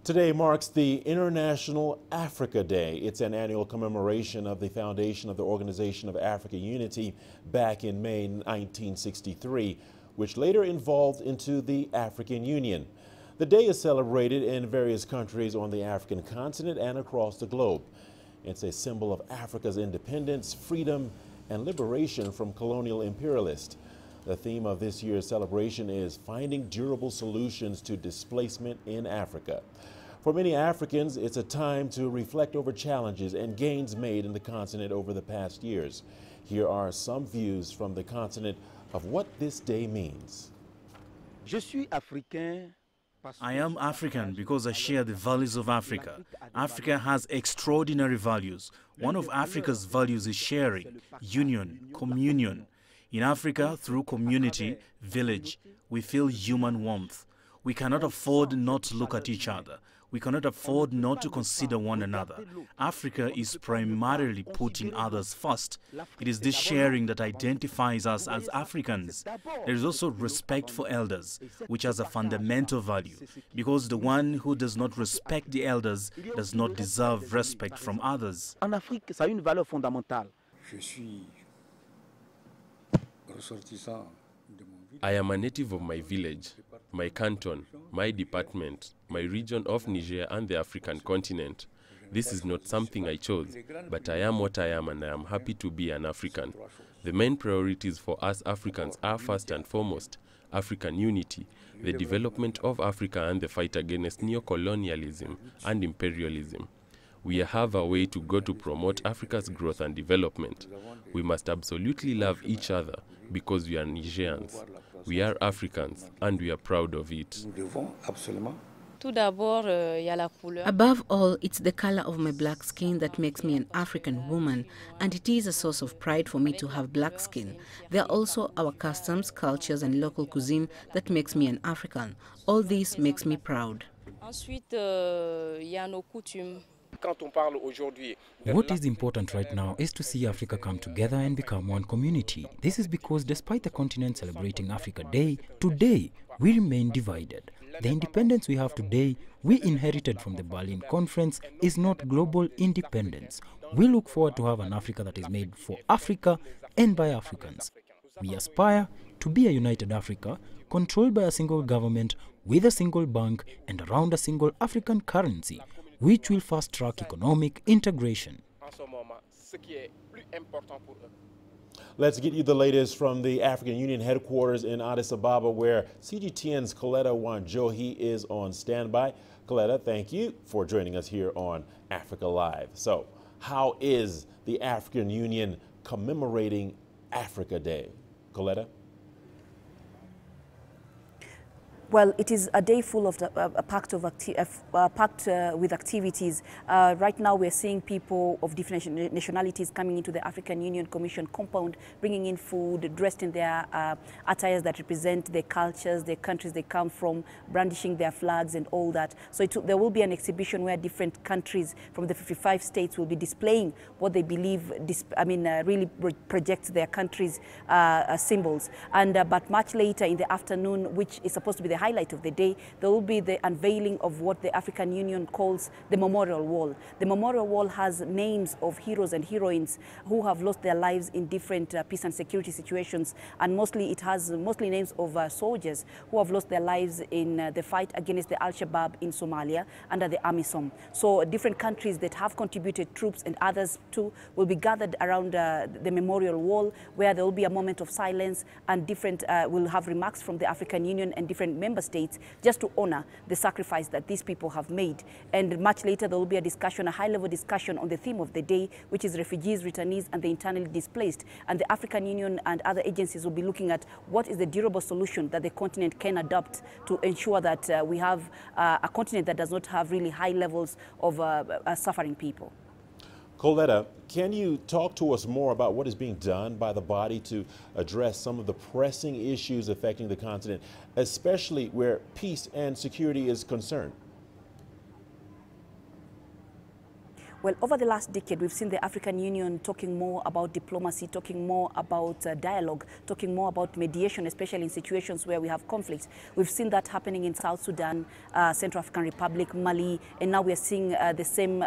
Today marks the International Africa Day. It's an annual commemoration of the foundation of the Organization of African Unity back in May 1963, which later evolved into the African Union. The day is celebrated in various countries on the African continent and across the globe. It's a symbol of Africa's independence, freedom, and liberation from colonial imperialists. The theme of this year's celebration is finding durable solutions to displacement in Africa. For many Africans, it's a time to reflect over challenges and gains made in the continent over the past years. Here are some views from the continent of what this day means. I am African because I share the values of Africa. Africa has extraordinary values. One of Africa's values is sharing, union, communion. In Africa, through community, village, we feel human warmth. We cannot afford not to look at each other. We cannot afford not to consider one another. Africa is primarily putting others first. It is this sharing that identifies us as Africans. There is also respect for elders, which has a fundamental value, because the one who does not respect the elders does not deserve respect from others. En Afrique, ça a une valeur fondamentale. I am a native of my village, my canton, my department, my region of Niger and the African continent. This is not something I chose, but I am what I am and I am happy to be an African. The main priorities for us Africans are first and foremost African unity, the development of Africa and the fight against neo-colonialism and imperialism. We have a way to go to promote Africa's growth and development. We must absolutely love each other because we are Nigerians. We are Africans and we are proud of it. Above all, it's the color of my black skin that makes me an African woman, and it is a source of pride for me to have black skin. There are also our customs, cultures and local cuisine that makes me an African. All this makes me proud. What is important right now is to see Africa come together and become one community. This is because despite the continent celebrating Africa Day, today we remain divided. The independence we have today, we inherited from the Berlin Conference, is not global independence. We look forward to have an Africa that is made for Africa and by Africans. We aspire to be a united Africa, controlled by a single government, with a single bank and around a single African currency, which will fast-track economic integration. Let's get you the latest from the African Union headquarters in Addis Ababa, where CGTN's Coletta Wanjohi is on standby. Coletta, thank you for joining us here on Africa Live. So, how is the African Union commemorating Africa Day? Coletta? Well, it is a day full of packed with activities. Right now, we're seeing people of different nationalities coming into the African Union Commission compound, bringing in food, dressed in their attires that represent their cultures, their countries they come from, brandishing their flags and all that. So there will be an exhibition where different countries from the 55 states will be displaying what they believe, really projects their country's symbols. And but much later in the afternoon, which is supposed to be the highlight of the day, there will be the unveiling of what the African Union calls the Memorial Wall. The Memorial Wall has names of heroes and heroines who have lost their lives in different peace and security situations, and it has mostly names of soldiers who have lost their lives in the fight against the Al-Shabaab in Somalia under the AMISOM. So different countries that have contributed troops and others too will be gathered around the Memorial Wall, where there will be a moment of silence, and will have remarks from the African Union and different member states just to honor the sacrifice that these people have made. And much later there will be a discussion, a high-level discussion on the theme of the day, which is refugees, returnees and the internally displaced. And the African Union and other agencies will be looking at what is the durable solution that the continent can adopt to ensure that we have a continent that does not have really high levels of suffering people. Coletta, can you talk to us more about what is being done by the body to address some of the pressing issues affecting the continent, especially where peace and security is concerned? Well, over the last decade, we've seen the African Union talking more about diplomacy, talking more about dialogue, talking more about mediation, especially in situations where we have conflicts. We've seen that happening in South Sudan, Central African Republic, Mali, and now we're seeing the same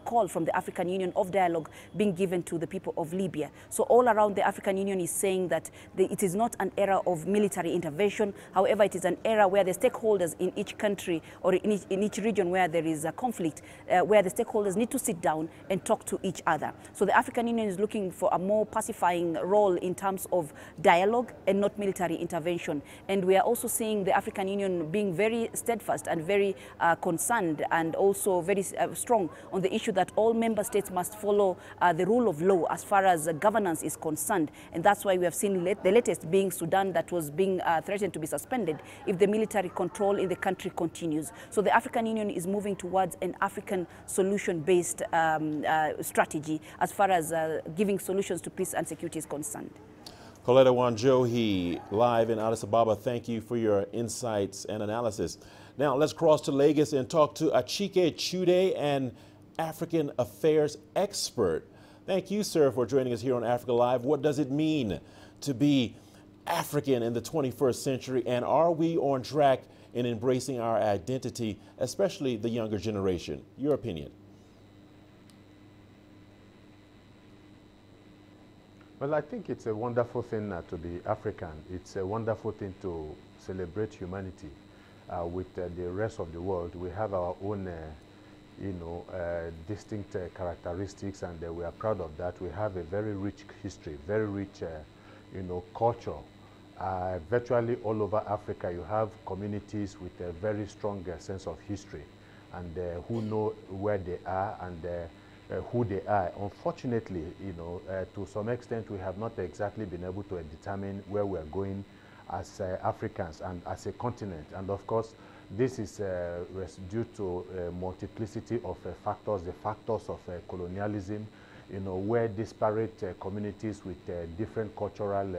call from the African Union of dialogue being given to the people of Libya. So all around, the African Union is saying that it is not an era of military intervention. However, it is an era where the stakeholders in each country or in each region where there is a conflict, where the stakeholders need to sit down and talk to each other. So the African Union is looking for a more pacifying role in terms of dialogue and not military intervention. And we are also seeing the African Union being very steadfast and very concerned and also very strong on the issue that all member states must follow the rule of law as far as governance is concerned. And that's why we have seen the latest being Sudan, that was being threatened to be suspended if the military control in the country continues. So the African Union is moving towards an African solution-based strategy as far as giving solutions to peace and security is concerned. Coletta Wanjohi, live in Addis Ababa, thank you for your insights and analysis. Now let's cross to Lagos and talk to Achike Chude, an African affairs expert. Thank you, sir, for joining us here on Africa Live. What does it mean to be African in the 21st century, and are we on track in embracing our identity, especially the younger generation? Your opinion. Well, I think it's a wonderful thing to be African. It's a wonderful thing to celebrate humanity with the rest of the world. We have our own, distinct characteristics, and we are proud of that. We have a very rich history, very rich, culture. Virtually all over Africa, you have communities with a very strong sense of history, and who know where they are and who they are. Unfortunately, to some extent, we have not exactly been able to determine where we're going as Africans and as a continent. And of course, this is due to a multiplicity of factors, the factors of colonialism, where disparate communities with different cultural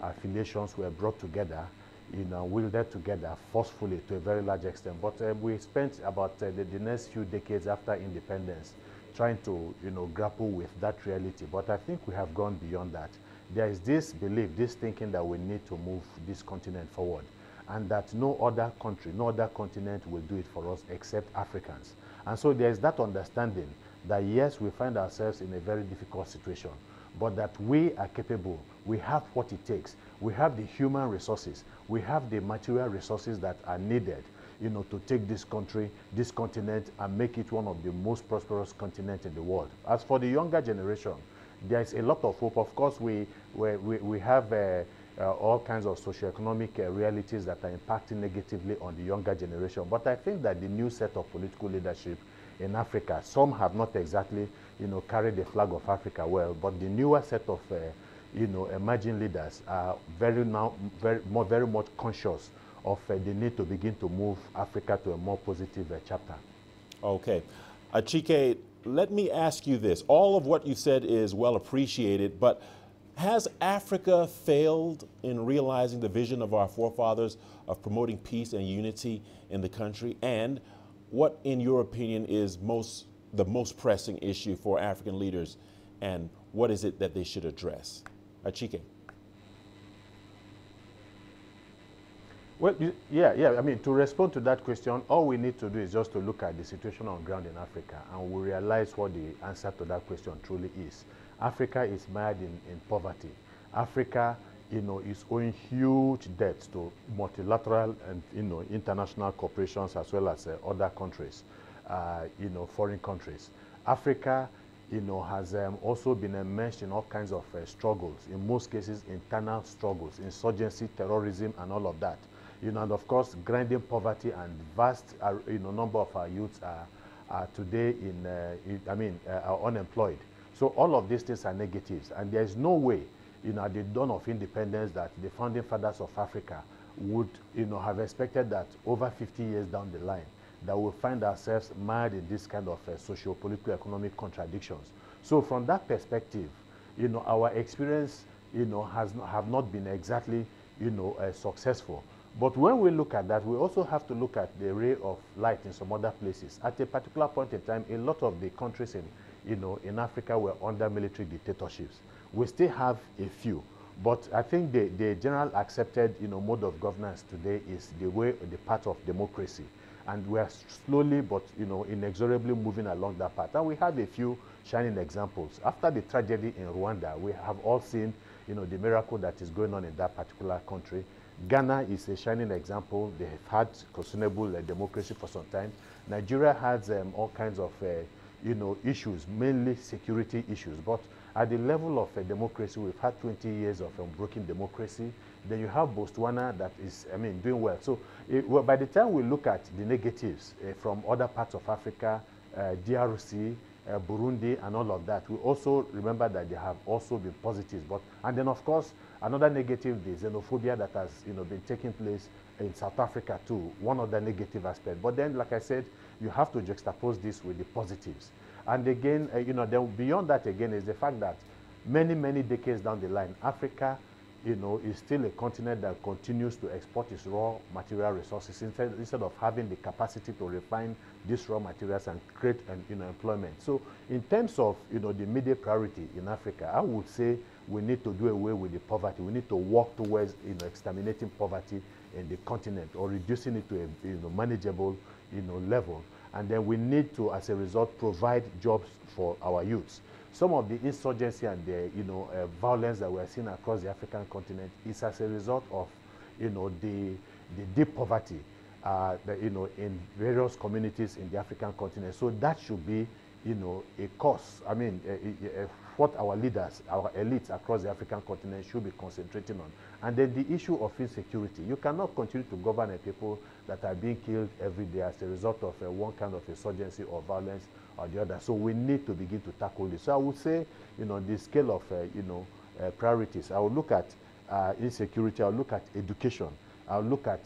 affiliations were brought together, wielded together forcefully to a very large extent. But we spent about the next few decades after independence trying to, grapple with that reality. But I think we have gone beyond that. There is this belief, this thinking that we need to move this continent forward, and that no other country, no other continent will do it for us except Africans. And so there is that understanding that yes, we find ourselves in a very difficult situation, but that we are capable, we have what it takes, we have the human resources, we have the material resources that are needed, to take this country, this continent, and make it one of the most prosperous continents in the world. As for the younger generation, there is a lot of hope. Of course, we have all kinds of socioeconomic realities that are impacting negatively on the younger generation. But I think that the new set of political leadership in Africa, some have not exactly, carried the flag of Africa well, but the newer set of, emerging leaders are very much conscious of the need to begin to move Africa to a more positive chapter. Okay. Achike, let me ask you this. All of what you said is well appreciated, but has Africa failed in realizing the vision of our forefathers of promoting peace and unity in the country? And what, in your opinion, is the most pressing issue for African leaders, and what is it that they should address? Achike. Well, I mean, to respond to that question, all we need to do is just to look at the situation on ground in Africa, and we realize what the answer to that question truly is. Africa is mired in poverty. Africa, is owing huge debts to multilateral and, international corporations as well as other countries, foreign countries. Africa, has also been immersed in all kinds of struggles, in most cases internal struggles, insurgency, terrorism, and all of that. And of course, grinding poverty, and vast, number of our youths are today are unemployed. So all of these things are negatives, and there is no way, at the dawn of independence, that the founding fathers of Africa would, have expected that over 50 years down the line, that we'll find ourselves mired in this kind of socio-political economic contradictions. So from that perspective, our experience, have not been exactly, successful. But when we look at that, we also have to look at the ray of light in some other places. At a particular point in time, a lot of the countries in Africa were under military dictatorships. We still have a few, but I think the general accepted mode of governance today is the path of democracy. And we are slowly but inexorably moving along that path. And we have a few shining examples. After the tragedy in Rwanda, we have all seen the miracle that is going on in that particular country. Ghana is a shining example. They have had sustainable democracy for some time. Nigeria has all kinds of issues, mainly security issues. But at the level of democracy, we've had 20 years of unbroken democracy. Then you have Botswana that is, doing well. So by the time we look at the negatives from other parts of Africa, DRC, Burundi, and all of that, we also remember that there have also been positives. And then, of course, another negative, the xenophobia that has been taking place in South Africa too, one other negative aspect. But then, like I said, you have to juxtapose this with the positives. And again, then beyond that again is the fact that many, many decades down the line, Africa is still a continent that continues to export its raw material resources instead of having the capacity to refine these raw materials and create employment. So in terms of the immediate priority in Africa, I would say we need to do away with the poverty. We need to work towards exterminating poverty in the continent or reducing it to a manageable level. And then we need to, as a result, provide jobs for our youths. Some of the insurgency and the violence that we're seeing across the African continent is as a result of the deep poverty in various communities in the African continent. So that should be a cause. What our leaders, our elites across the African continent should be concentrating on. And then the issue of insecurity. You cannot continue to govern a people that are being killed every day as a result of one kind of insurgency or violence or the other. So we need to begin to tackle this. So I would say, the scale of, priorities, I will look at insecurity, I will look at education, I will look at,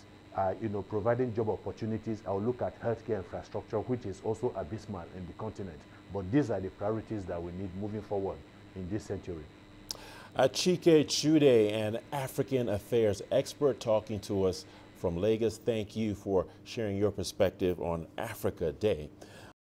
providing job opportunities, I will look at healthcare infrastructure, which is also abysmal in the continent. But these are the priorities that we need moving forward in this century. Chike Chude, an African affairs expert, talking to us from Lagos. Thank you for sharing your perspective on Africa Day.